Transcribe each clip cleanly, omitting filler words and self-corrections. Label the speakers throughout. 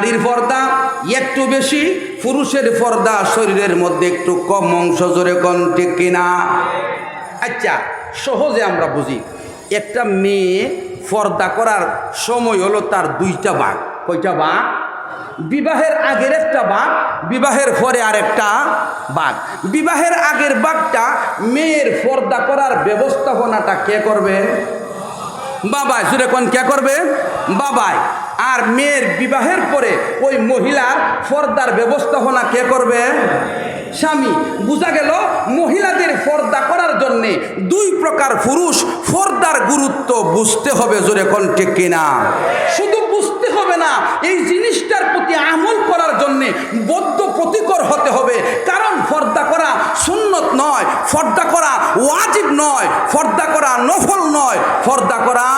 Speaker 1: নারীর পর্দা একটু বেশি, পুরুষের পর্দা শরীরের মধ্যে একটু কম অংশ, জোরে কোন ঠিক কিনা? আচ্ছা, সহজে আমরা বুঝি, একটা মেয়ে পর্দা করার সময় হলো তার দুইটা ভাগ। কয়টা ভাগ? বিবাহের আগের একটা ভাগ, বিবাহের পরে আরেকটা ভাগ। বিবাহের আগের ভাগটা মেয়ের পর্দা করার ব্যবস্থাপনাটা কে করবে? বাবাই। জোরে কোন কে করবে? বাবাই। আর মেয়ের বিবাহের পরে ওই মহিলার পর্দার ব্যবস্থাপনা কে করবে? স্বামী। বোঝা গেল মহিলাদের পর্দা করার জন্যে দুই প্রকার পুরুষ পর্দার গুরুত্ব বুঝতে হবে। জোরে কোন ঠিক কিনা? শুধু বুঝতে হবে না, এই জিনিসটার প্রতি আমল করার জন্যে বদ্ধপ্রতিকর হতে হবে। কারণ পর্দা করা সুন্নত নয়, পর্দা করা ওয়াজিব নয়, পর্দা করা নফল নয়, পর্দা করা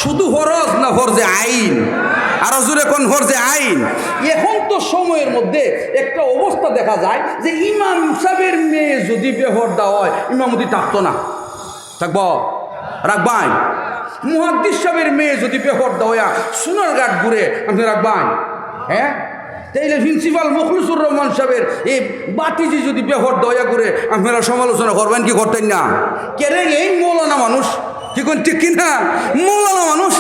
Speaker 1: শুধু ফরজ না ফরজে আইন। আর জোরে কোন ফরজে আইন। এখন তো সময়ের মধ্যে একটা অবস্থা দেখা যায় যে ইমাম সাহেবের মেয়ে যদি বেপরদা হয়, ইমামতি থাকতো না। থাকবো? রাখবাই। মুহাদ্দিস সাহেবের মেয়ে যদি বেপরদা হইয়া সোনারঘাট ঘুরে, আপনি রাখবাই? হ্যাঁ, তাইলে প্রিন্সিপাল মুখলিসুর রহমান সাহেবের এই বাতিজি যদি বেপরদা হইয়া ঘুরে, আপনারা সমালোচনা করবেন কি করতেন না? কেরে এই মৌলানা মানুষ, কি কোন ঠিক কিনা? মৌলানা মানুষ।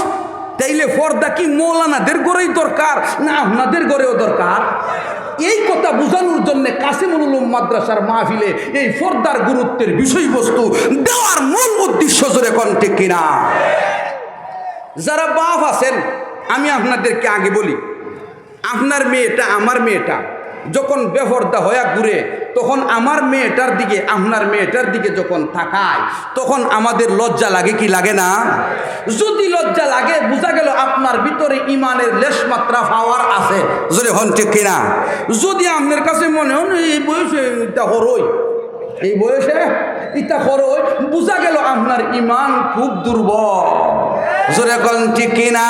Speaker 1: তাইলে পর্দা কি মৌলানাদের গড়েই দরকার না আপনাদের গড়েও দরকার? এই কথা বোঝানোর জন্য কাসিমুল উলুম মাদ্রাসার মাহফিলে এই পর্দার গুরুত্বের বিষয়বস্তু দেওয়ার মূল উদ্দেশ্য। জোরে কোন ঠিক কিনা? যারা বাপ আছেন, আমি আপনাদেরকে আগে বলি, আপনার মেয়েটা আমার মেয়েটা যখন বেপরদা হয়ে ঘুরে, তখন আমার মেয়েটার দিকে আপনার মেয়েটার দিকে যখন তাকায়, তখন আমাদের লজ্জা লাগে কি লাগে না? যদি লজ্জা লাগে, বোঝা গেল আপনার ভিতরে ইমানের লেশমাত্রা পাওয়ার আছে। যদি হন ঠিক কিনা? যদি আপনার কাছে মনে হন এই বয়সে এটা হরই, এই বয়সে এটা হরই, বোঝা গেল আপনার ইমান খুব দুর্বল। জোরে কোন ঠিক কিনা?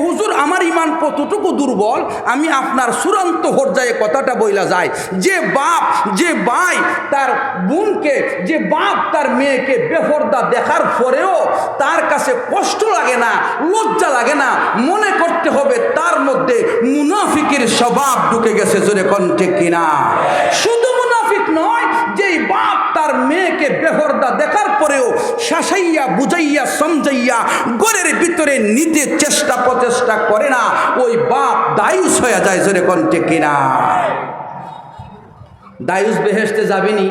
Speaker 1: হুজুর আমার ইমান কতটুকু দুর্বল, আমি আপনার চূড়ান্ত পর্যায়ে কথাটা বইলা যায়। যে বাপ, যে ভাই তার বোনকে, যে বাপ তার মেয়েকে বেপরদা দেখার পরেও তার কাছে কষ্ট লাগে না, লজ্জা লাগে না, মনে করতে হবে তার মধ্যে মুনাফিকের স্বভাব ঢুকে গেছে। জোরে কোন ঠিক কিনা? শুধু মুনাফিক নয়, যেই বাপ তার মেয়েকে বেপরদা দেখার পরেও শাসাইয়া বুঝাইয়া সমঝাইয়া ঘরের ভিতরে নিতে প্রচেষ্টা করে না, ওই বাপ দায়ুস হয়ে যায়। জোরে কোন ঠিক কিনা? দায়ুস বেহেশতে যাবেনি?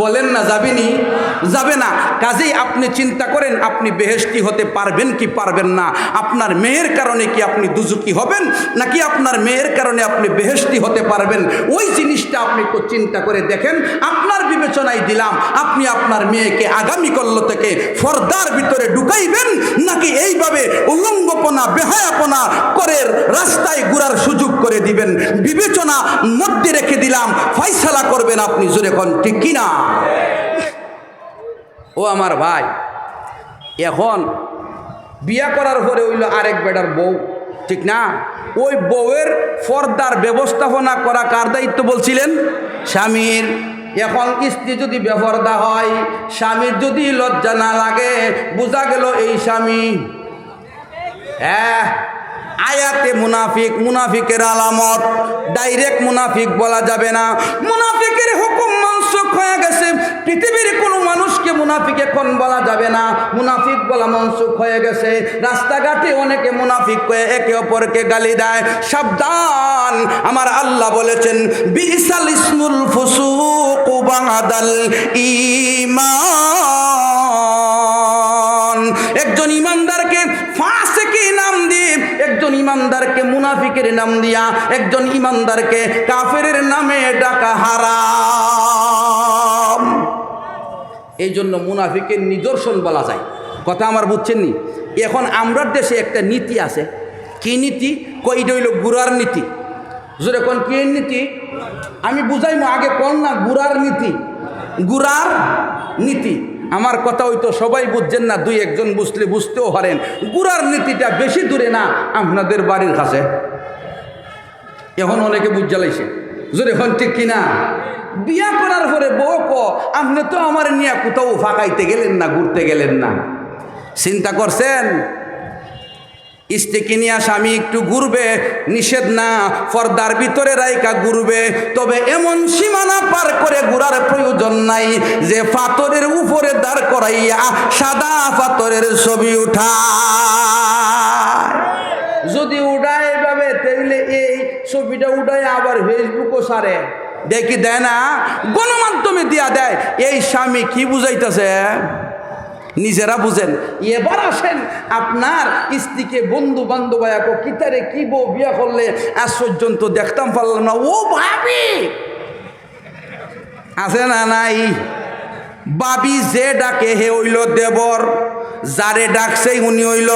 Speaker 1: বলেন না যাবেনি? যাবে না। কাজেই আপনি চিন্তা করেন আপনি বেহেশতি হতে পারবেন কি পারবেন না। আপনার মেয়ের কারণে কি আপনি দুজকি হবেন, নাকি আপনার মেয়ের কারণে আপনি বেহেশতি হতে পারবেন? ওই জিনিসটা আপনি একটু চিন্তা করে দেখেন। আপনার বিবেচনায় দিলাম, আপনি আপনার মেয়েকে আগামীকাল থেকে পর্দার ভিতরে ঢুকাইবেন, নাকি এইভাবে উলঙ্গপনা বেহায়াপনা করে রাস্তায় ঘোরার সুযোগ করে দিবেন? বিবেচনা মধ্যে রেখে দিলাম, ফয়সালা করবেন আপনি। জোরে কোন ঠিক কিনা? ও আমার ভাই, এখন বিয়া করার পরে হইল আরেক বেটার বউ, ঠিক না? ওই বউয়ের পর্দার ব্যবস্থাপনা করা কার দায়িত্ব বলছিলেন? স্বামীর। এখন স্ত্রী যদি বেপরদা হয়, স্বামীর যদি লজ্জা না লাগে, বোঝা গেল এই স্বামী আয়াতে মুনাফিক, মুনাফিকের আলামত। ডাইরেক্ট মুনাফিক বলা যাবে না, মুনাফিকের হুকুম মনসুখ হয়ে গেছে। পৃথিবীর কোনো মানুষকে মুনাফিক এখন বলা যাবে না, মুনাফিক বলা মনসুখ হয়ে গেছে। রাস্তাঘাটে অনেকে মুনাফিক হয়ে একে অপরকে গালি দেয়। সাবধান, আমার আল্লাহ বলেছেন বিসাল ইসমুল ফুসুকু বাদাল ঈমান। একজন ইমানদারকে ফাসিকি নাম দিয়ে, একজন ইমানদারকে মুনাফিকের নাম দিয়া, একজন ইমানদারকে কাফেরের নামে ডাকা হারাম। এই জন্য মুনাফিকের নিদর্শন বলা যায়। কথা আমার বুঝছেন নি? এখন আমরা দেশে একটা নীতি আছে। কি নীতি? কইটা হইল গুড়ার নীতি। জোরে কোন কি নীতি? আমি বুঝাইমু, আগে কোন না গুড়ার নীতি। গুড়ার নীতি আমার কথা হইতো সবাই বুঝছেন না, দুই একজন বুঝলে বুঝতেও পারেন। গুড়ার নীতিটা বেশি দূরে না, আপনাদের বাড়ির কাছে। এখন অনেকে বুঝ জ্বালাইছে। জোরে এখন ঠিক কিনা? বিয়া করার পরে বউ আপনি তো আমার নিয়ে কোথাও ফাঁকাইতে গেলেন না, ঘুরতে গেলেন না। চিন্তা করছেন? স্ত্রীকে নিয়ে স্বামী একটু ঘুরবে, নিষেধ না, পর্দার ভিতরে রাইকা ঘুরবে, তবে এমন সীমানা পার করে ঘুরার প্রয়োজন নাই যে পাথরের উপরে দাঁড় করাইয়া সাদা পাথরের ছবি উঠায়। যদি উঠায় এভাবে, তাইলে এই ছবিটা উঠায় আবার ফেসবুকও সারে, দেখি দেয় না, গণমাধ্যমে দিয়া দেয়। এই স্বামী কি বুঝাইতেছে নিজেরা বুঝেন। এবার আসেন আপনার স্ত্রীকে বন্ধু বান্ধব কিতারে কি বউ বিয়া করলে আজ পর্যন্ত দেখতাম পারলাম না, ও ভাবি আছে না নাই? বাবি যে ডাকে হে হইল দেবর, যারে ডাকছে উনি হইল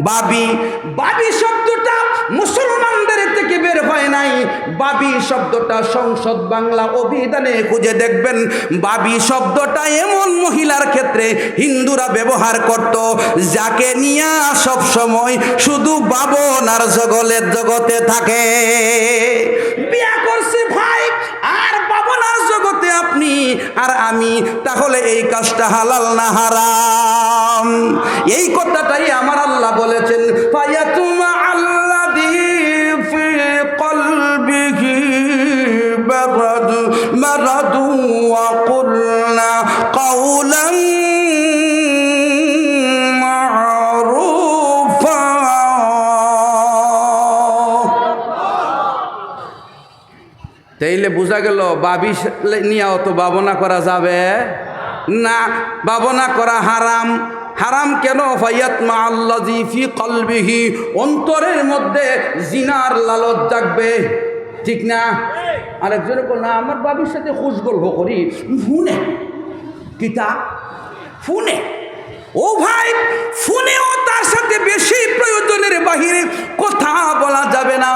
Speaker 1: বাবি। বাবি শব্দটা মুসলমানদের থেকে বের হয় নাই। বাবি শব্দটা সংসদ বাংলা অভিধানে খুঁজে দেখবেন। বাবি শব্দটা এমন মহিলার ক্ষেত্রে হিন্দুরা ব্যবহার করত যাকে নিয়ে সব সময় শুধু বাবনার জগতে থাকে। বিয়া করছে ভাই আর বাবনার জগতে আপনি আর আমি, তাহলে এই কাজটা হালাল না হারাম? এই কথাটাই আমার আল্লাহ বলেছেন, ফায়াতুমা আল্লাযী ফি কলবিহি মারাদু ওয়া কুলনা কাওলান মা'রুফা। তাইলে বোঝা গেল বাবি নিয়েও তো ভাবনা করা যাবে না, ভাবনা করা হারাম। হারাম কেন? ফায়াতমা আল্লাযী ফি কলবিহি, অন্তরের মধ্যে জিনার লালচ জাগবে, ঠিক না? আরেকজনে বল না আমার বাবির সাথে খুশগল্প করি ফোনে, কিতা ফোনে? ও ভাই, ফোনেও তার সাথে বেশি প্রয়োজনের বাহিরে কথা বলা যাবে না।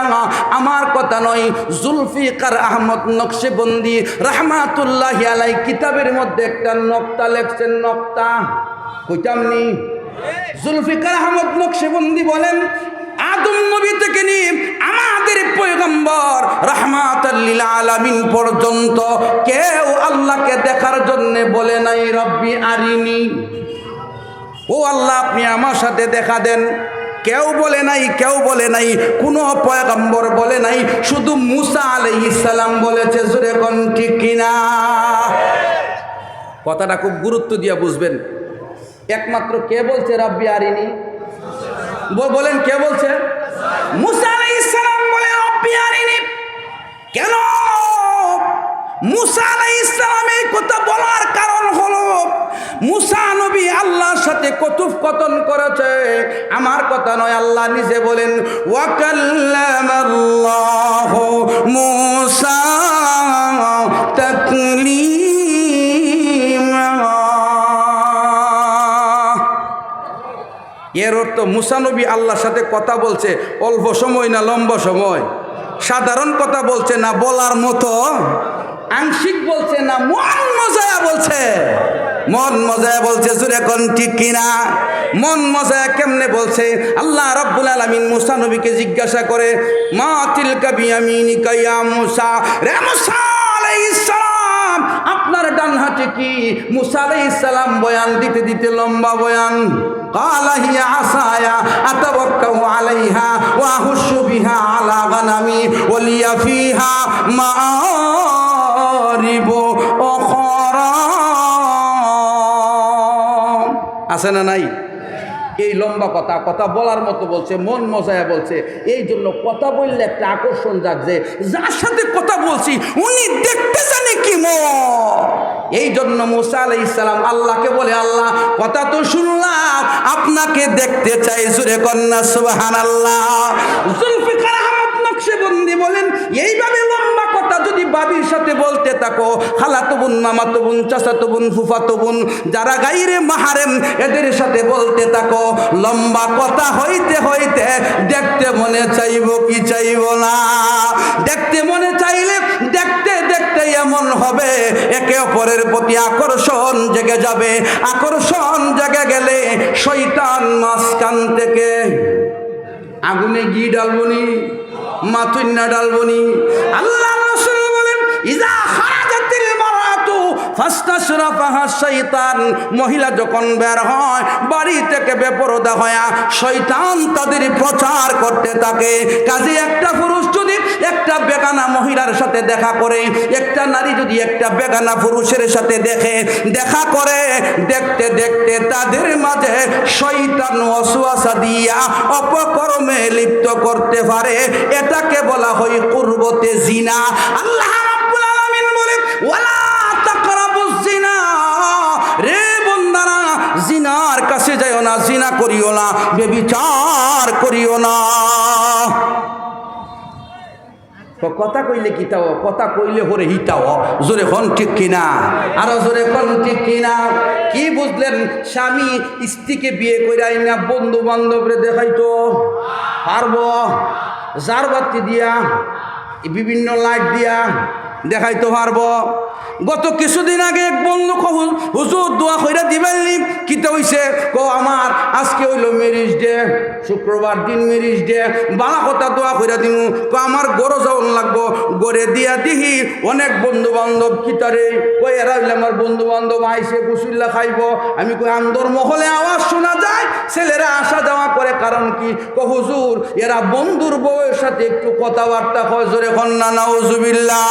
Speaker 1: আমার কথা নয়, জুলফিকার আহমদ নকশবন্দি রাহমাতুল্লাহি আলাই কিতাবের মধ্যে একটা নকতা লেখছেন। নকতা কইতামনি, জুলফিকার আহমদ নকশবন্দি বলেন, আদম নবী থেকে নিয়ে আমাদের পয়গম্বর রাহমাতুল লিল আলামিন পর্যন্ত কেউ আল্লাহকে দেখার জন্য বলে নাই রব্বি আরিনি, ও আল্লাহ আপনি আমার সাথে দেখা দেন। কেউ বলে নাই, কেউ বলে নাই, কোনো পয়গম্বর বলে নাই, শুধু মুসা আলাইহিস সালাম বলেছে। জোরে কোন ঠিক কিনা? কথাটা খুব গুরুত্ব দিয়ে বুঝবেন। একমাত্র কে বলছে রব্বি আরিনি? বলেন কে বলছে? মুসা আলাইহিস সালাম বলে রব্বি আরিনি। কেন মুসা আলাইহিস সালাম এই কথা বলার কারণ হলো, মুসা নবী আল্লাহর সাথে কথোপকথন করেছে। আমার কথা নয়, আল্লাহ নিজে বলেন, ওয়া কাল্লামাল্লাহু মুসা তাকলিমা। এর অর্থ মুসা নবী আল্লাহর সাথে কথা বলছে অল্প সময় না লম্বা সময়, সাধারণ কথা বলছে না বলার মতো, আংশিক বলছে না মন মজায়া বলছে, মন মজায়া বলছে। জোরে কোন ঠিক কিনা? মন মজায়া কেমনে বলছে? আল্লাহ রাব্বুল আলামিন মুসা নবীকে জিজ্ঞাসা করে, মা তিলকা বিয়ামিনিকা ইয়া মুসা, রে মুসা আলাইহিস সালাম আপনার ডান হাতে কি? মুসা আলাইহিস সালাম বয়ান দিতে দিতে লম্বা বয়ান, কালা হিয়া আসায়া আতাওয়াক্কাউ আলাইহা ওয়া আহুশু বিহা আলা গানামি ওয়া লিয়া ফিহা মাআরিবু উখরা। আছে না নাই? এই লম্বা কথা, কথা বলার মতো বলছে, মন মজায়া বলছে। এই জন্য কথা বললে একটা আকর্ষণ জাগছে, যার সাথে কথা বলছি উনি দেখতে জানে কি এই জন্য মুসা আলাইহিস সালাম আল্লাহকে বলে, আল্লাহ কথা তো শুনলাম, আপনাকে দেখতে চাই। জোরে কন্যা সুবহানাল্লাহ। জুলফিকার আহমদ নকশবন্দি বলেন, এইভাবে লম্বা কথা যদি বাবির সাথে বলতে থাকো, খালাতো বোন, মামাতো বোন, চাচাতো বোন, ফুফাতো বোন, যারা গাইরে মাহারেম, এদের সাথে বলতে থাকো, লম্বা কথা হইতে হইতে দেখতে মনে চাইব কি চাইব না? দেখতে মনে চাইলে দেখতে দেখতে এমন হবে একে অপরের প্রতি আকর্ষণ জেগে যাবে। আকর্ষণ জেগে গেলে শয়তান মাঝখান থেকে আগুনে ঘি ডালবনি, মাথুন্না ডালবনি। আল্লাহ রাসূল বলেন, ইজা খারাজাতিল মারাতু ফাস্তাশরাফাহা শাইতান, মহিলা যখন বের হয় বাড়ি থেকে বেপরদা হয়া শয়তান তাদের প্রচার করতে থাকে। কাজে একটা পুরুষ যদি একটা বেগানা মহিলার সাথে দেখা করে, একটা নারী যদি একটা বেগানা পুরুষের সাথে দেখা করে, দেখতে দেখতে তাদের মাঝে শয়তান ওয়াসওয়াসা দিয়া অপকর্মে লিপ্ত করতে পারে। এটাকে বলা হয় কুরবতে জিনা। আল্লাহ রাব্বুল আলামিন বলে ওয়ালা তাকরাবুজ জিনা, রে বান্দারা জিনার কাছে যাও না, জিনা করিও না, ব্যভিচার করিও না। কথা কইলে কিতাও, কথা কইলে হরে হিতাও, জোরে কোন ঠিক কিনা, আরো জোরে কোন ঠিক কিনা। কি বুঝলেন? স্বামী স্ত্রীকে বিয়ে করে আইনা বন্ধু বান্ধবরে দেখাইতো পারবো, জার বাতি দিয়া বিভিন্ন লাইট দিয়া দেখাইতে পারবো। গত কিছুদিন আগে এক বন্ধু হুজুর দোয়া কইরা দিবেননি, কিতা হইছে কো আমার আজকে হইলো ম্যারেজ ডে, শুক্রবার দিন ম্যারেজ ডে, বালা কথা দোয়া কইরা দিমু। কো আমার গরো যাওন লাগবো, গড়ে দিয়া দিহি অনেক বন্ধু বান্ধব কিতারে কই এরা হইলে আমার বন্ধু বান্ধব আইসে গুসুল্লা খাইব। আমি কই আন্দর মহলে আওয়াজ শোনা যায়, ছেলেরা আসা যাওয়া করে, কারণ কি? কো হুজুর এরা বন্ধুর বউয়ের সাথে একটু কথাবার্তা কয়, জোরে কন্যা নাউজুবিল্লাহ।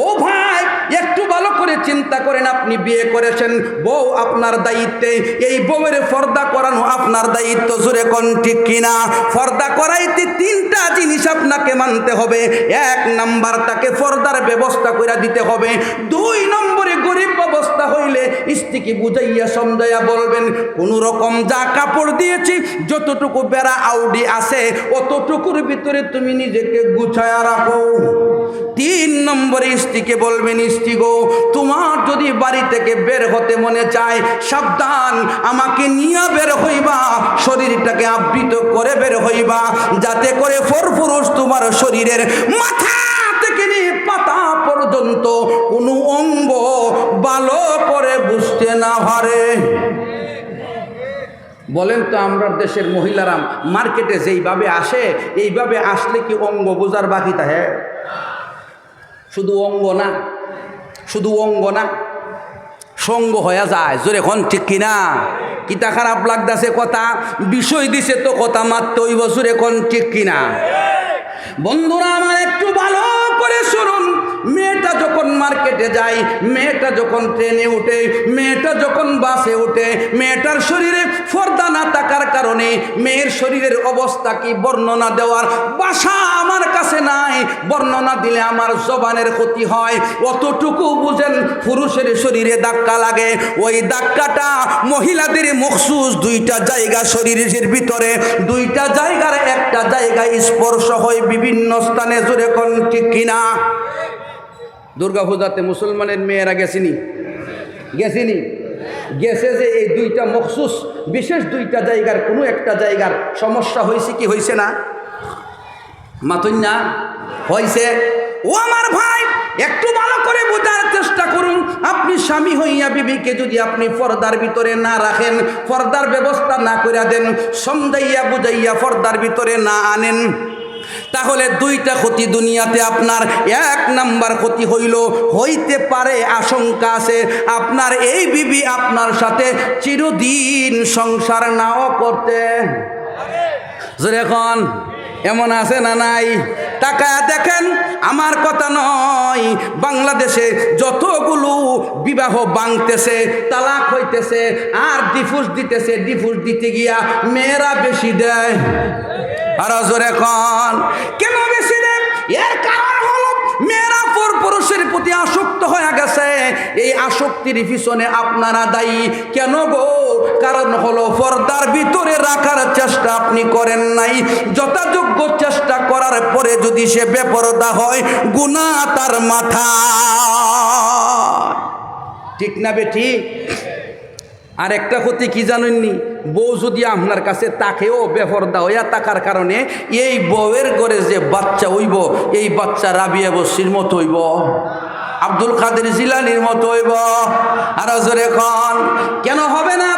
Speaker 1: ও ভাই, একটু ভালো করে চিন্তা করেন, আপনি বিয়ে করেছেন, বউ আপনার দায়িত্বে, এই বউয়ের পর্দা করানো আপনার দায়িত্ব, জোরে কোন ঠিক কিনা। পর্দা করাইতে তিনটা জিনিস আপনাকে মানতে হবে। এক নাম্বার, তাকে পর্দার ব্যবস্থা করে দিতে হবে। দুই নম্বরে, গরিব অবস্থা হইলে স্ত্রীকে বুঝাইয়া সমঝাইয়া বলবেন, কোনো রকম যা কাপড় দিয়েছি, যতটুকু বেড়া আউডি আছে অতটুকুর ভিতরে তুমি নিজেকে গুছায়া রাখো। তিন নম্বরে স্ত্রীকে বলবেন, স্ত্রী গো, তোমার যদি বাড়ি থেকে বের হতে মনে চায়, সাবধান, আমাকে নিয়ে বের হইবা, শরীরটাকে আবৃত করে বের হইবা, যাতে করে ফরফুরুষ তোমার শরীরের মাথা থেকে নিয়ে পাতা পর্যন্ত কোনো অঙ্গ ভালো করে বুঝতে না পারে। বলেন তো, আমরা দেশের মহিলারা মার্কেটে যেইভাবে আসে, এইভাবে আসলে কি অঙ্গ বোঝার বাকি থাকে? শুধু অঙ্গ না, শুধু অঙ্গ না, সঙ্গ হয়ে যায়, জোরে কোন ঠিক কিনা। কিতা খারাপ লাগতেছে কথা, বিষয় দিছে তো কথা মারতে ওই বছরে কোন ঠিক কিনা। বন্ধুরা আমার একটু ভালো করে শুনুন, মেয়েটা যখন মার্কেটে যায়, মেয়েটা যখন ট্রেনে উঠে, মেয়েটা যখন বাসে উঠে, মেয়েটার শরীরে পর্দা না থাকার কারণে মেয়ের শরীরের অবস্থা কি বর্ণনা দেওয়ার ভাষা আমার কাছে নাই। বর্ণনা দিলে আমার জবানের ক্ষতি হয়। অতটুকু বুঝেন, পুরুষের শরীরে ধাক্কা লাগে, ওই ধাক্কাটা মহিলাদের মখসুস দুইটা জায়গা শরীরের ভিতরে, দুইটা জায়গার একটা জায়গায় স্পর্শ হয় বিভিন্ন স্থানে, জোরে কোন ঠিক কিনা। দুর্গা পূজাতে মুসলমানের মেয়েরা গেছিনি গেছে যে এই দুইটা মখসুস বিশেষ দুইটা জায়গার কোনো একটা জায়গার সমস্যা হয়েছে কি হয়েছে না? মাতুন না হয়েছে। ও আমার ভাই, একটু ভালো করে বোঝার চেষ্টা করুন। আপনি স্বামী হইয়া বিবিকে যদি আপনি পর্দার ভিতরে না রাখেন, পর্দার ব্যবস্থা না করে দেন, সমঝাইয়া বুঝাইয়া পর্দার ভিতরে না আনেন, তাহলে দুইটা ক্ষতি দুনিয়াতে আপনার। এক নাম্বার ক্ষতি হইতে পারে, আশঙ্কা আছে, আপনার এই বিবি আপনার সাথে চিরদিন সংসার নাও করতে। এখন এমন আছে না নাই? তাকায়া দেখেন, আমার কথা নয়, বাংলাদেশে যতগুলো বিবাহ ভাঙতেছে, তালাক হইতেছে, আর ডিভোর্স দিতেছে, ডিভোর্স দিতে গিয়া মেয়েরা বেশি দেয়। আর জোরে এখন কেন বেশি দেয়? এর কারণ হলো মেয়েরা পুরুষের প্রতি আসক্ত হয়ে গেছে। এই আসক্তির পিছনে আপনারা দায়ী। কেন গো? কারণ হলো পর্দার ভিতরে রাখার চেষ্টা আপনি করেন নাই। যথাযোগ্য চেষ্টা করার পরে যদি সে বেপরদা হয়, গুনাহ তার মাথা। ঠিক না বেঠিক? আর একটা ক্ষতি কি জানেননি? বউ যদি আপনার কাছে তাকেও বেপরদা হইয়া থাকার কারণে এই বউয়ের ঘরে যে বাচ্চা হইব, এই বাচ্চা রাবিয়া বসির মতো হইব, আব্দুল কাদের জিলানির মতো হইব। আর জোরে এখন কেন হবে না?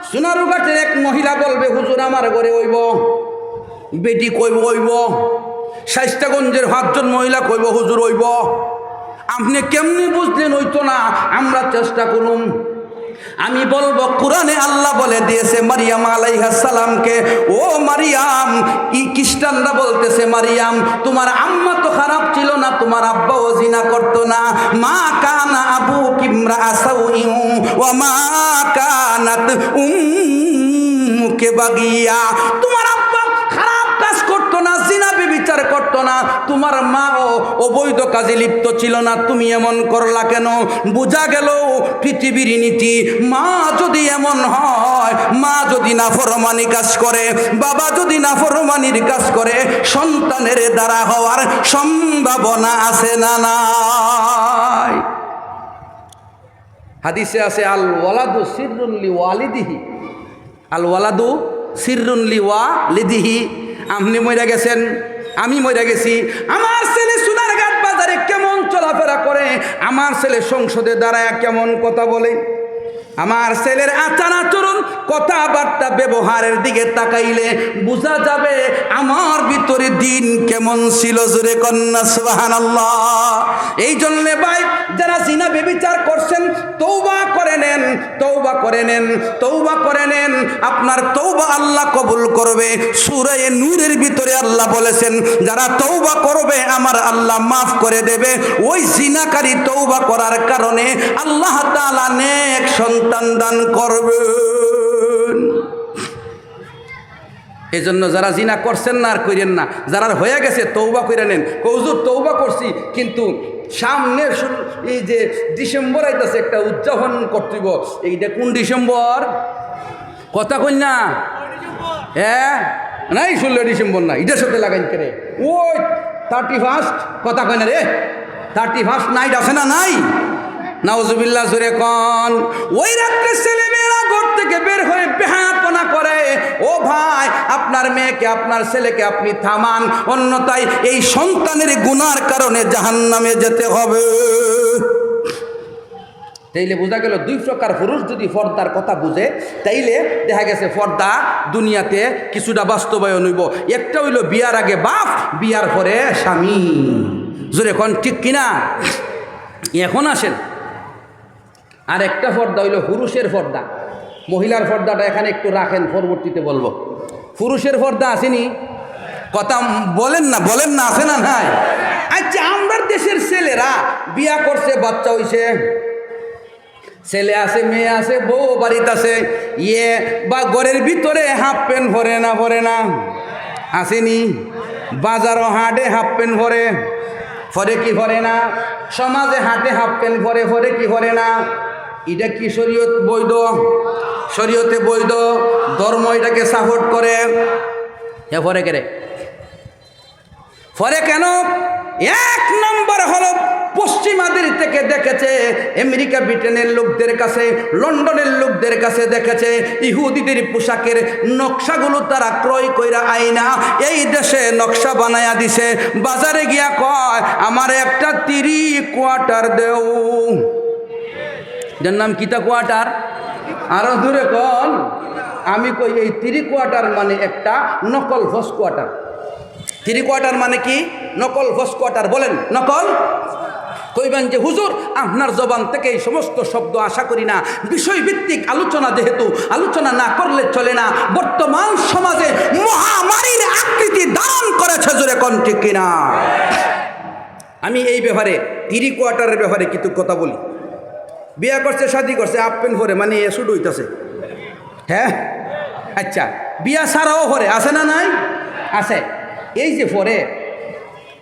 Speaker 1: সোনারুঘাটের এক মহিলা বলবে, হুজুর আমার ঘরে হইব, বেটি কইব হইব, শাইস্তাগঞ্জের 5 জন মহিলা কইব হুজুর হইব, আপনি কেমনি বুঝলেন হইতো না, আমরা চেষ্টা করুন। আমি বলবো কোরআনে আল্লাহ বলে দিয়েছে মারিয়াম আলাইহিস সালামকে, ও মারিয়াম, খ্রিস্টানরা বলতেছে মারিয়াম তোমার আম্মা তো খারাপ ছিল না, তোমার আব্বাও জিনা করতো না, মা কানা আবুকি ইমরাআ সাউইন ওয়া মা কানাত উম্মুকে বাগিয়া, তোমার আব্বা খারাপ কাজ করতো না, জিনা ব্যভিচার করতো না, তোমার মাও অবৈধ কাজে লিপ্ত ছিল না, তুমি এমন করলা কেন? বোঝা গেল পৃথিবীর নীতি, মা যদি এমন হয়, মা যদি নাফরমানি কাজ করে, বাবা যদি নাফরমানির কাজ করে, সন্তানের দ্বারা হওয়ার সম্ভাবনা আছে না নাই? হাদিসে আছে আল ওয়ালাদু সিররুন লিওয়ালিদিহি, আল ওয়ালাদু সিররুন লিওয়ালিদিহি। আপনি মইরা গেছেন, আমি মইরা গেছি, আমার ছেলে সোনারঘাট বাজারে কেমন চলাফেরা করে, আমার ছেলে সংসদে দাঁড়ায় কেমন কথা বলে, আমার ছেলের আচার আচরণ কথাবার্তা ব্যবহারের দিকে তাকাইলে বোঝা যাবে আমার ভিতরে দিন কেমন ছিল। জোরে কন্যা সুবহানাল্লাহ। এই জন্যে ভাই, যারা জিনা ব্যভিচার করছেন তওবা করে নেন, তওবা করে নেন, তওবা করে নেন, আপনার তওবা আল্লাহ কবুল করবে। সূরা নূরের ভিতরে আল্লাহ বলেছেন যারা তওবা করবে আমার আল্লাহ মাফ করে দেবে। ওই জিনাকারী তওবা করার কারণে আল্লাহ তাআলা নেক সন্তান দান করবেন। এই জন্য যারা জিনা করছেন না আর কইরেন না, যারা হয়ে গেছে তওবা করে নেন। হুজুর তওবা করছি, কিন্তু সামনে এই যে ডিসেম্বর আইতাছে, একটা উদযাপন করতেইব। এইটা কোন ডিসেম্বর? কথা কই না? হ্যাঁ নাই, 16 ডিসেম্বর না, এটার সাথে লাগাইন করে ওই 31 কথা কই না রে, 31 নাইট আছে না? নাই, নাউজুবিল্লাহ জোরে কন। ওই রাত্রে ছেলেমেয়েরা ঘর থেকে বের হয়ে বেহায়াপনা করে। ও ভাই, আপনার মেয়েকে আপনার ছেলেকে আপনি থামান, অন্যথায় এই সন্তানের গুনার কারণে জাহান্নামে যেতে হবে। তাইলে বোঝা গেল দুই প্রকার পুরুষ যদি পর্দার কথা বুঝে, তাইলে দেখা গেছে পর্দা দুনিয়াতে কিছুটা বাস্তবায়ন হইব। একটা হইল বিয়ার আগে বাপ, বিয়ার পরে স্বামী। জোরে কোন ঠিক কিনা? এখন আসেন, আর একটা পর্দা হইল পুরুষের পর্দা। মহিলার পর্দাটা এখানে একটু রাখেন, পরবর্তীতে বলবো। পুরুষের পর্দা আসেনি? কথা বলেন না, বলেন না, আছে না নাই? আচ্ছা, আমরা দেশের ছেলেরা বিয়া করছে, বাচ্চা হইছে, ছেলে আছে, মেয়ে আছে, বউ বাড়িতে আছে, বা ঘরের ভিতরে হাফ প্যান্ট ভরে না, ভরে না, আসেনি? বাজারও হাটে হাফ প্যান্ট ভরে, ভরে কি ভরে না? সমাজে হাটে হাফ প্যান্ট ভরে, ভরে কি ভরে না? এটা কি শরীয়ত বৈধ? শরীয়তে বৈধ, ধর্ম এটাকে সাপোর্ট করে। ভরে কেরে, ভরে কেন? এক নম্বর হলো পশ্চিমাদের থেকে দেখেছে, আমেরিকা ব্রিটেনের লোকদের কাছে, লন্ডনের লোকদের কাছে দেখেছে, ইহুদিদের পোশাকের নকশাগুলো তারা ক্রয় কইরা আইনা এই দেশে নকশা বানায়া দিছে। বাজারে গিয়া কয় আমার একটা 3 কোয়ার্টার দেও। যার নাম কিতা কোয়ার্টার? আরো দূরে কন। আমি কই এই 3 কোয়ার্টার মানে একটা নকল ফার্স্ট কোয়ার্টার। 3 কোয়ার্টার মানে কি? নকল ফার্স্ট কোয়ার্টার। বলেন নকল। কইবেন যে হুজুর আপনার জবান থেকে এই সমস্ত শব্দ আশা করি না, বিষয়ভিত্তিক আলোচনা যেহেতু আলোচনা না করলে চলে না। বর্তমান সমাজে মহামারীর আকৃতি ধারণ করেছে, জোরে কোন ঠিক কিনা? আমি এই ব্যাপারে 3 কোয়ার্টারের ব্যাপারে কিছু কথা বলি। বিয়া করছে, শাদি করছে, হাফ প্যান্ট পরে, মানে শুরু হইতেছে। হ্যাঁ, আচ্ছা, বিয়া ছাড়াও পরে, আছে না নাই? আছে। এই যে পরে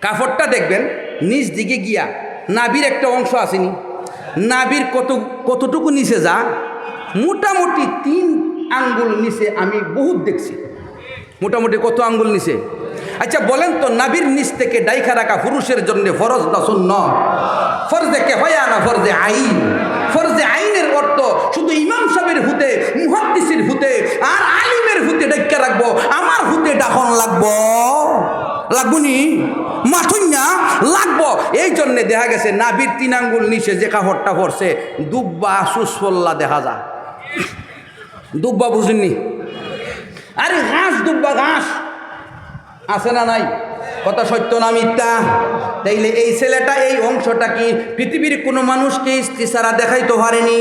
Speaker 1: কাপড়টা দেখবেন নিচ দিকে গিয়া নাভির একটা অংশ আসেনি, নাভির কতটুকু নিচে যা, মোটামুটি 3 আঙ্গুল নিচে আমি বহুত দেখছি। মোটামুটি কত আঙ্গুল নিচে? আচ্ছা বলেন তো, নাভির নিচ থেকে ডাইখা রাখা পুরুষের জন্য ফরজ না সুন্নাত? ফরজে কিফায়া না ফরজে আইন? ফরজে আইনের অর্থ শুধু ইমাম সাহেবের হুতে, মুহাদ্দিসের হুতে আর আলিমের হুতে ডাইকা রাখবো, আমার হুতে ডাখন লাগবো? লাগবনি? মাথুন না লাগবো। এই জন্যে দেখা গেছে নাভির 3 আঙ্গুল নিচে যে কাপড়টা পরছে দুব্বা সুসফল্লা দেখা যায়। দুব্বা বুঝেননি? আরে ঘাস, দুব্বা ঘাস। আছে না নাই? কথা সত্য না মিথ্যা? তাইলে এই ছেলেটা এই অংশটা কি পৃথিবীর কোনো মানুষকে স্ত্রী ছাড়া দেখাইতে পারেনি?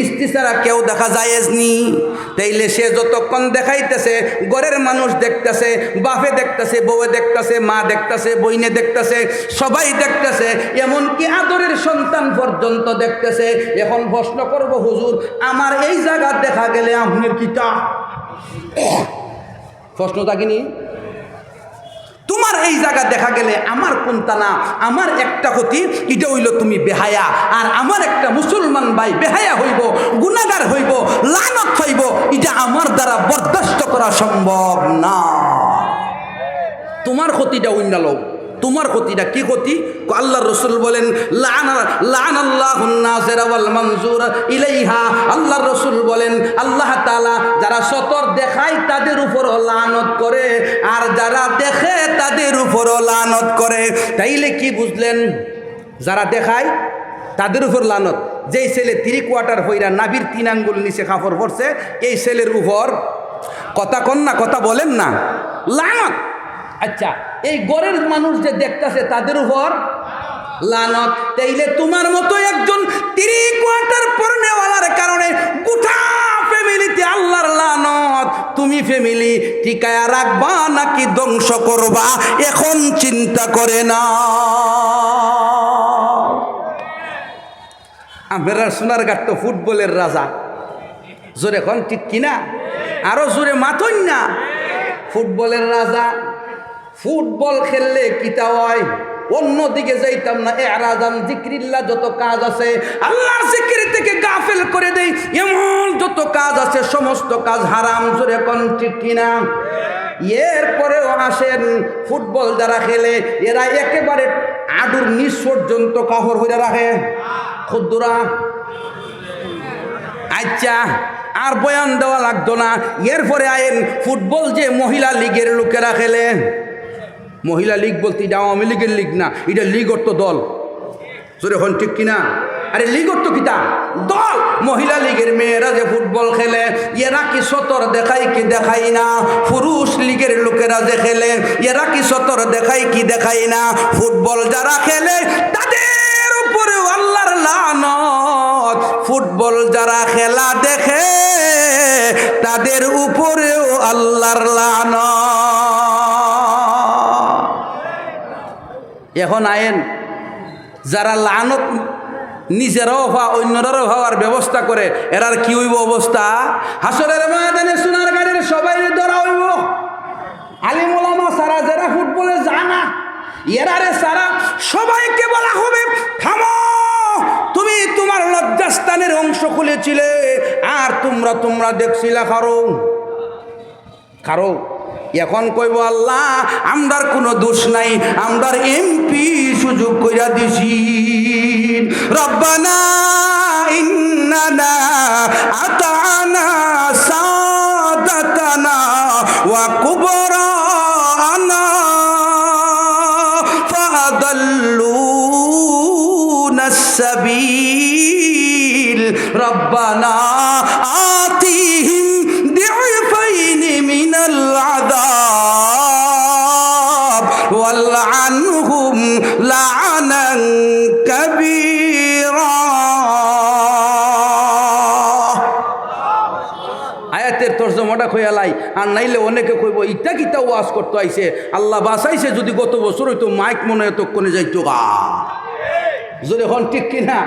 Speaker 1: স্ত্রী ছাড়া কেউ দেখা যায়নি। তাইলে সে যতক্ষণ দেখাইতেছে, ঘরের মানুষ দেখতেছে, বাপে দেখতেছে, বউয়ে দেখতেছে, মা দেখতেছে, বইনে দেখতেছে, সবাই দেখতেছে, এমনকি আদরের সন্তান পর্যন্ত দেখতেছে। এখন প্রশ্ন করব, হুজুর আমার এই জায়গা দেখা গেলে আপনার কিটা? প্রশ্ন থাকিনি? তোমার এই জায়গা দেখা গেলে আমার কোনটা না? আমার একটা ক্ষতি, এটা হইল তুমি বেহায়া, আর আমার একটা মুসলমান ভাই বেহায়া হইব, গুনাহগার হইব, লানত হইব, এটা আমার দ্বারা বরদাস্ত করা সম্ভব না। তোমার ক্ষতিটা অন্য লোক, তোমার ক্ষতিটা কি ক্ষতি? আল্লাহ রসুল বলেন আল্লাহ রসুল বলেন আল্লাহ তাআলা যারা সতর দেখায় তাদের উপরও লানত করে, আর যারা দেখে তাদের উপরও লানত করে। তাইলে কি বুঝলেন? যারা দেখায় তাদের উপর লানত। যেই ছেলে 3 কোয়ার্টার হইরা নাভির 3 আঙ্গুল নিচে কাপড় পরছে, এই ছেলের উপর কথা কন না, কথা বলেন না, লানত। আচ্ছা, এই গরের মানুষ যে দেখতেছে তাদের উপর লানত। তাইলে তোমার মতো একজন 3 কোয়ার্টার পরনেওয়ালার কারণে গোটা ফ্যামিলিতে আল্লাহর লানত। তুমি ফ্যামিলি টিকায়া রাখবা নাকি ধ্বংস করবা, এখন চিন্তা করে না। আমরা সোনারঘাট তো ফুটবলের রাজা, জোরে এখন ঠিক কিনা? আরো জোরে মাথন না। ফুটবলের রাজা। ফুটবল খেললে কিতা হয়? অন্যদিকে যাইতাম না। এরাজান জিক্রিল্লাহ যত কাজ আছে আল্লাহর জিকির থেকে গাফেল করে দেই, এমন যত কাজ আছে সমস্ত কাজ হারাম। জোরে কোন ঠিক কিনা? এরপরেও আসেন ফুটবল যারা খেলে এরা একেবারে আডুর নিচ পর্যন্ত কাপড় হইয়া রাখে, খুদ্দুরা। আচ্ছা, আর বয়ান দেওয়া লাগতো না। এরপরে আইন ফুটবল যে মহিলা লীগের লোকেরা খেলে, মহিলা লীগ বলতে এটা আওয়ামী লীগের লীগ না, এটা লীগর তো দল। জোরে হন ঠিক কিনা? আরে লীগর তো কিতা দল। মহিলা লীগের মেয়েরা যে ফুটবল খেলে, এরা কি সতর দেখায় কি দেখাই না? পুরুষ লীগের লোকেরা যে খেলে, এরা কি সতর দেখায় কি দেখাই না? ফুটবল যারা খেলে তাদের উপরেও আল্লাহর লানত। ফুটবল যারা খেলা দেখে তাদের উপরেও আল্লাহর লানত। এখন আইন যারা লানত নিজেরাও হওয়া অন্যরাও হওয়ার ব্যবস্থা করে, এরার কি হইব অবস্থা? হাসরের ময়দানে সোনারঘাটের সবাই ধরা হইব। আলিম ওলামা সারা যারা ফুটবলে জানা, এরারে সারা সবাইকে বলা হবে, থামো, তুমি তোমার লজ্জাস্থানের অংশ খুলেছিলে আর তোমরা দেখছিলা কারো। এখন কইব আল্লাহ আমরার কোনো দোষ নাই, আমরার এমপি সুযোগ কইরা দিছি। রব্বানা ইন্নানা আতানা সাদাতানা ওয়া কুবরানা ফাদাল্লুনাস সাবিল রব্বানা আতিহিম দি'ফাইনি মিনাল আযাব ওয়ালআনহুম লা'নান কাবীরা। আয়াতের তর্জমাটা কইয়ালাই, আর নাইলে অনেকে কইব ইটা কিতা ওয়াজ করতে আইছে, আল্লাহ বাঁচাইছে যদি গত বছর হইতো মাইক মনে হয় তক্ষণে যাইতো গা। যদি এখন ঠিক কিনা?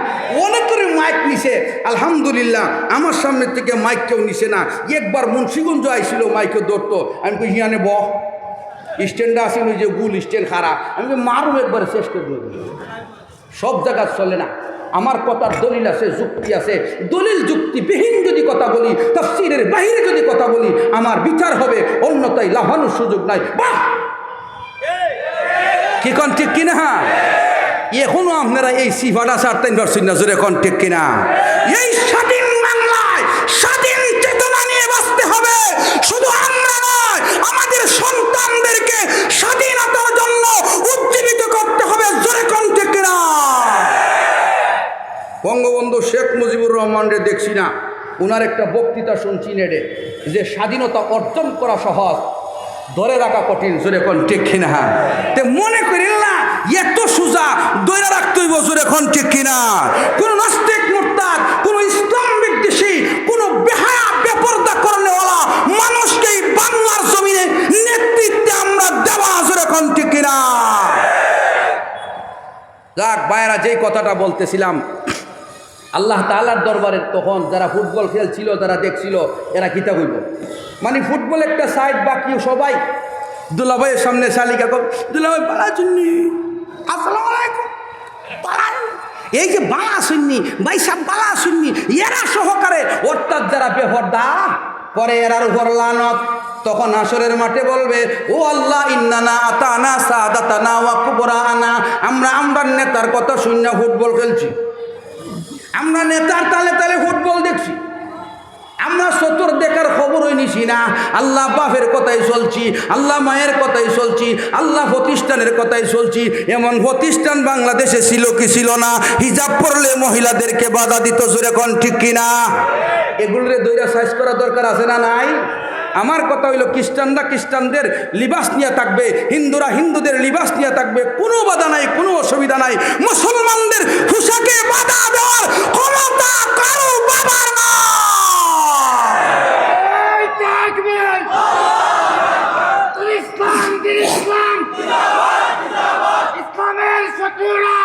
Speaker 1: অনেকের মাইক নিছে, আলহামদুলিল্লাহ। আমার সামনের থেকে মাইক কেউ নিছে না। একবার মুন্সিগঞ্জ আইছিল, মাইকে ধরতো, আমি কই হিয়ানে বহ, স্ট্যান্ডে আসিল যে গুল স্ট্যান্ড খারা, আমি মারুম একবার শেষ করে দেব। সব জায়গা চলে না। আমার কথার দলিল আছে, যুক্তি আছে। দলিল যুক্তিবিহীন যদি কথা বলি, তাফসীরের বাহিরে যদি কথা বলি, আমার বিচার হবে, অন্যতায় লাভানোর সুযোগ নাই। বাহ, কি কোন ঠিক কিনা? এখনো আপনারা এই সিফাটা ছাড়তেন পারছেন না। জোরে কোন ঠিক কিনা? এই স্বাধীন বাংলায় স্বাধীন চেতনা নিয়ে বাঁচতে হবে। শুধু আমরা নয়, আমাদের সন্তানদেরকে স্বাধীনতার জন্য উজ্জীবিত করতে হবে। জোরে কোন ঠিক কিনা? বঙ্গবন্ধু শেখ মুজিবুর রহমানরে দেখছি না, ওনার একটা বক্তৃতা শুনছি নেটে, যে স্বাধীনতা অর্জন করা সহজ, ধরে রাখা কঠিন, জোরে কোন ঠিক কিনা? তে মনে করিল না এত সোজা ধরে রাখতে হইব, জোরে কোন ঠিক কিনা? কোন নাস্তিক মুরতাদ, কোন ইসলাম বিদ্বেষী, কোন বেহায়া বেপরদা করনেওয়ালা মানুষকে এই বাংলার জমিনে নেতৃত্বে আমরা দেওয়া, জোরে কোন ঠিক কিনা? যাক ভাইয়েরা, যেই কথাটা বলতেছিলাম, আল্লাহ তাআলার দরবারে তখন যারা ফুটবল খেলছিল, যারা দেখছিল, এরা কিতা হইব, মানে ফুটবল একটা সাইড, বাকি সবাই দুলাভাইয়ের সামনে শালিকা কর, দুলাভাই পালা শুননি, আসসালামু আলাইকুম, এই যে বালা শুননি ভাই সাহেব, বালা শুননি, এরা সহকারে অর্থাৎ যারা বেপরদা পরে এরার উপর লানত। তখন হাসরের মাঠে বলবে, ও আল্লাহ, ইন্নানা আতানা সাদাতানা ওয়া কুবরানা, আমরা নেতার কথা শুনে ফুটবল খেলছি, আমরা নেতার তালে তালে ফুটবল দেখছি, আমরা সতর দেখার খবরই নিছি না। আল্লাহ বাপের কথাই চলছি, আল্লাহ মায়ের কথাই চলছি, আল্লাহ প্রতিষ্ঠানের কথাই চলছি। এমন প্রতিষ্ঠান বাংলাদেশে ছিল কি ছিল না? হিজাব পরলে মহিলাদেরকে বাধা দিত, জোরে কোন ঠিক কিনা? এগুলোরে দইরা সাইজ করা দরকার আছে না নাই? আমার কথা হইল, খ্রিস্টানরা খ্রিস্টানদের লিবাস নিয়ে থাকবে, হিন্দুরা হিন্দুদের লিবাস নিয়ে থাকবে, কোনো বাধা নাই, কোনো অসুবিধা নাই। মুসলমানদের পোশাকে বাধা দেওয়ার ক্ষমতা কারো বাবার না। ইসলামের শত্রুরা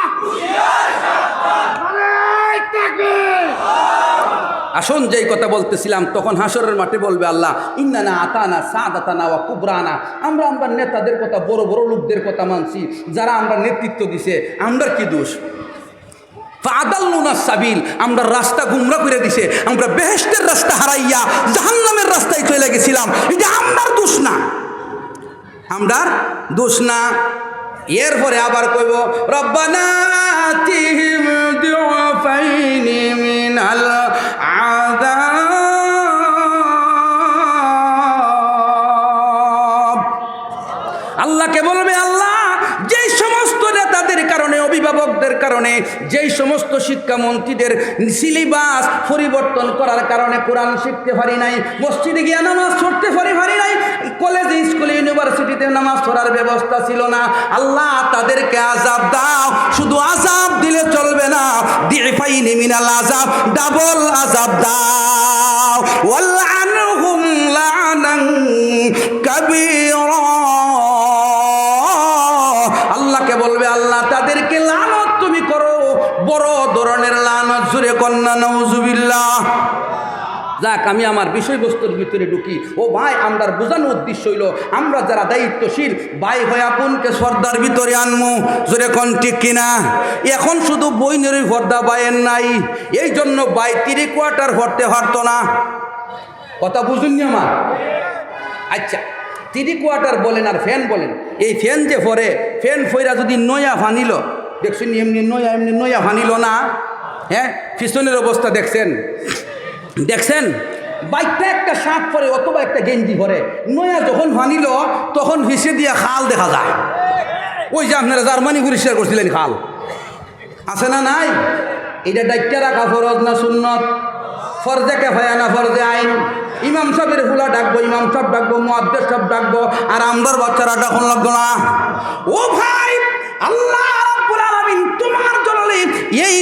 Speaker 1: আসুন, যেই কথা বলতেছিলাম, তখন হাসরের মাঠে বলবে আল্লাহ, ইন্নানা আতানা সাদাতানা ওয়া কুবরানা, আমরা নেতাদের কথা, বড় বড় লোকদের কথা মানছি, যারা আমরা নেতৃত্ব দিছে, আমরা কি দোষ? ফাদাল্লুনা সাবিল, আমরা রাস্তা গুমরা করে দিছে, আমরা বেহেশতের রাস্তা হারাইয়া জাহান্নামের রাস্তায় চলে গেছিলাম, এটা আমরার দোষ না, আমরার দোষ না। এরপরে আবার কইব, রব্বানা আতিহিম দুআফাইনি মিনাল আযাব। আল্লাহকে বলবে, আল্লাহ, যেই সমস্ত নেতাদের কারণে, অভিভাবকদের কারণে, যেই সমস্ত শিক্ষামন্ত্রীদের সিলেবাস পরিবর্তন করার কারণে কোরআন শিখতে পারি নাই, মসজিদে গিয়ে নামাজ পড়তে পারি নাই, কলেজে স্কুলে ইউনিভার্সিটিতে নামাজ পড়ার ব্যবস্থা ছিল না, আল্লাহ তাদেরকে আযাব দাও। শুধু আযাব দিলে চলবে না, দিফাইনি মিনাল আযাব, ডাবল আযাব দাও। ওয়ালআনহুম লা'নান কাবীরা, আল্লাহকে বলবে, আল্লাহ তাদেরকে লানত তুমি করো, বড় ধরনের লানত, জুরে কন্যা নাউজুবিল্লাহ। যাক, আমি আমার বিষয়বস্তুর ভিতরে ঢুকি। ও ভাই, আমরা বোঝানোর উদ্দেশ্য হইল, আমরা যারা দায়িত্বশীল ভাই হয়ে আপনকে পর্দার ভিতরে আনমু, জোরে কোন ঠিক কিনা? এখন শুধু বইনেরই পর্দা বাইয়ের নাই, এই জন্য ভাই 3 কোয়ার্টার পড়তে পারতো না। কথা বুঝুননি আমার? আচ্ছা, 3 কোয়ার্টার বলেন আর ফ্যান বলেন, এই ফ্যান যে পরে, ফ্যান ফইরা যদি নয়া ফানিল, দেখছেন এমনি নয়া ফানিল না? হ্যাঁ, পিছনের অবস্থা দেখছেন বাইকটা একটা শার্ট পরে অথবা একটা গেঞ্জি পরে, নয়া যখন ফানিল তখন ভিসে দিয়া খাল দেখা যায়। ওই যে আপনারা জার্মানি পরিষ্কার করছিলেন, খাল আছে না নাই? এটা ডাক্তার রাখা ফরজ না সুন্নত? ফরজে কেফায়া না ফরজে আইন? ইমাম সাহেবের ফুলা ডাকবো, ইমাম সাহেব ডাকবো, মুয়াদ্দিস সাহেব ডাকবো, আর আমরার বাচ্চারা ডাকুন লাগতো না? ও ভাই, আল্লাহ রাব্বুল আলামিন তোমার জন্য এই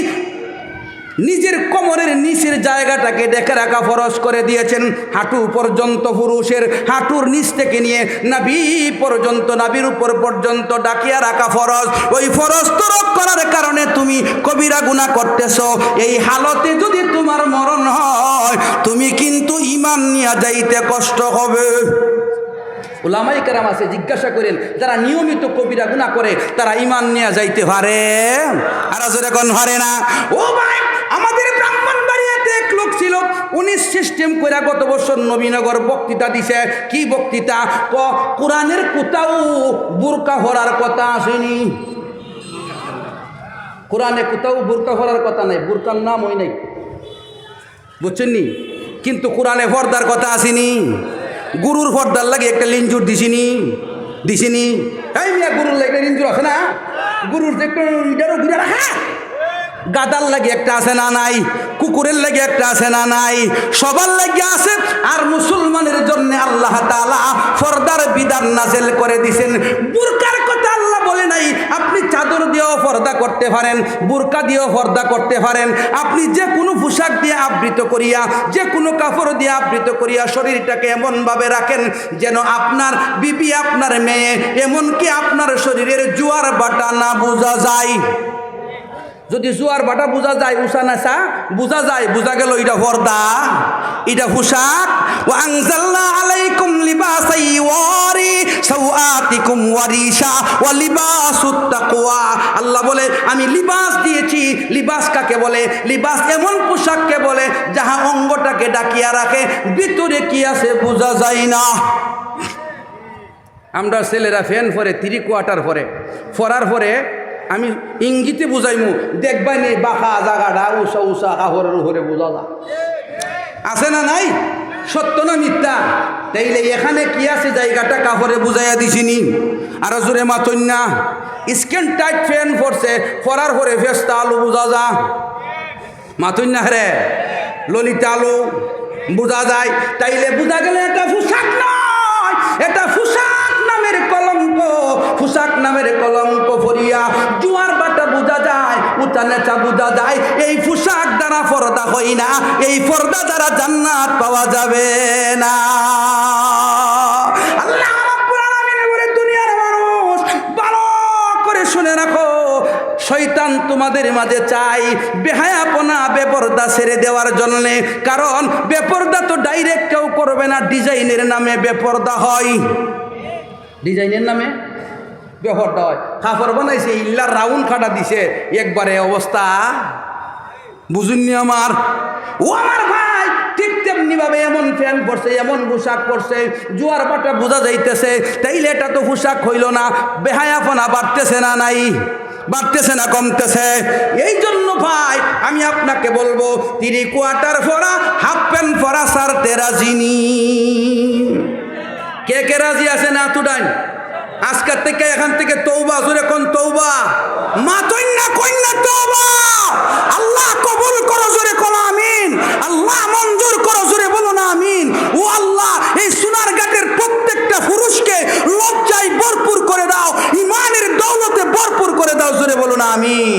Speaker 1: নিজের কোমরের নিচের জায়গাটাকে দেখে রাখা ফরজ করে দিয়েছেন। হাঁটু পর্যন্ত পুরুষের, হাঁটুর নিচ থেকে নিয়ে নাভি পর্যন্ত, নাভির উপর পর্যন্ত ডাকিয়া রাখা ফরজ। ওই ফরজ তরক করার কারণে তুমি কবিরা গুনাহ করতেছ। এই হালতে যদি তোমার মরণ হয়, তুমি কিন্তু ঈমান নিয়ে যাইতে কষ্ট হবে। উলামায়ে কেরাম আছে, জিজ্ঞাসা করেন, যারা নিয়মিত কবিরা গুনাহ করে তারা ঈমান নিয়ে যাইতে পারে? আর জোরে কোন পারে না? ও ভাই, আমাদের ব্রাহ্মণবাড়িয়াতে এক লোক ছিল, উনি সিস্টেম করে গত বছর নবীনগর বক্তৃতা দিছে। কি বক্তৃতা? কোরআনের কোথাও বুরকা হরার কথা আসেনি, কোরআনে কোথাও বুরকা হরার কথা নাই, বুরকার নাম ওই নাই, বুঝছেন নি? কিন্তু কোরআনে পর্দার কথা আসেনি। গুরুর পর্দার লাগে একটা লিঞ্জুর দিছিনি? এই মিয়া, গুরুর লাগে লিঞ্জুর আছে না? গুরুর যে ইটারও ঘুরে রাখা, গাদার লাগে একটা আছে না নাই, কুকুরের লাগে একটা আছে না নাই, সবার লাগে আছে। আর মুসলমানের জন্য আল্লাহ তাআলা পর্দার বিধান নাযিল করে দিয়েছেন। বুরকার কথা আল্লাহ বলে নাই, আপনি চাদর দিয়েও পর্দা করতে পারেন, বুরকা দিয়েও পর্দা করতে পারেন। আপনি যে কোনো পোশাক দিয়ে আবৃত করিয়া, যে কোনো কাপড় দিয়ে আবৃত করিয়া শরীরটাকে এমনভাবে রাখেন যেন আপনার বিবি, আপনার মেয়ে, এমনকি আপনার শরীরের জোয়ার বাটা না বোঝা যায়। যদি জোয়ার বাটা বোঝা যায়, উষা নাসা বোঝা যায়, বোঝা গেল এটা পর্দা, এটা পোশাক। ওয়া আনজালনা আলাইকুম লিবাসান ইওয়ারি সাওআতিকুম ওয়ারিশা ওয়া লিবাসুত তাকওয়া। আল্লাহ বলে আমি লিবাস দিয়েছি। লিবাস কাকে বলে? লিবাস এমন পোশাককে বলে যাহা অঙ্গটাকে ঢাকিয়া রাখে, ভিতরে কি আছে বোঝা যায় না। আমরা ছেলেরা ফ্যান পরে, 3/4 পরে, পরার পরে আমি ইঙ্গিতে বুঝাইমু, দেখবাই নেই বাঁকা জায়গাটা উষা উষা কাহরের উপরে বোঝা যায়, আছে না নাই? সত্য না মিথ্যা? তাইলে এখানে কি আছে জায়গাটা কাপড়ে বুঝাইয়া দিছিনি? আরো জোরে মাতন না। স্কিন টাইট ফ্যান পড়ছে, পরার পরে ফেস্তা আলু বোঝা যা, মাতন না রে, ললিতা আলু বোঝা যায়। তাইলে বোঝা গেলে এটা পোশাক নয়, এটা পোশাক নামের কলঙ্ক। পোশাক নামের কলঙ্ক পরিয়া জোয়ার বাটা বোঝা যায়, উঁচা নেচা বোঝা যায়। এই পোশাক দ্বারা পর্দা হয় না, এই পর্দা দ্বারা জান্নাত পাওয়া যাবে না। আল্লাহ রাব্বুল আলামিন বলে, দুনিয়ার মানুষ ভালো করে শুনে রাখো, শয়তান তোমাদের মাঝে চাই বেহায়াপনা, বেপরদা ছেড়ে দেওয়ার জন্যে। কারণ বেপরদা তো ডাইরেক্ট কেউ করবে না, ডিজাইনের নামে বেপরদা হয়, ডিজাইনের নামে বেপরদা হয়। কাপড় বানাইছে, ইল্লা রাউন্ড খাটা দিছে, একবারে অবস্থা বুঝুননি আমার। ও আমার ভাই, ঠিক তেমনি ভাবে এমন ফ্যান পড়ছে, এমন পোশাক পড়ছে, জোয়ার বাটা বোঝা যাইতেছে, তাইলে এটা তো পোশাক হইল না। বেহায়াপনা বাড়তেছে না নাই? বাড়তেছে না কমতেছে? এই জন্য ভাই আমি আপনাকে বলবো, 3/4 পরা, হাফ প্যান্ট পরা সারতে রাজিনি। কে কে রাজি আছে না? তুডান আজকের থেকে, এখান থেকে তওবা, জোরে কোন তওবা, মাতইন না কইনা তওবা। আল্লাহ কবুল করো, জোরে কোন আমিন। আল্লাহ মঞ্জুর করো, জোরে বলো না আমিন। ও আল্লাহ, এই সোনারঘাটের প্রত্যেকটা পুরুষকে লজ্জায় ভরপুর করে দাও, ইমানের দৌলতে ভরপুর করে দাও, জোরে বলো না আমিন।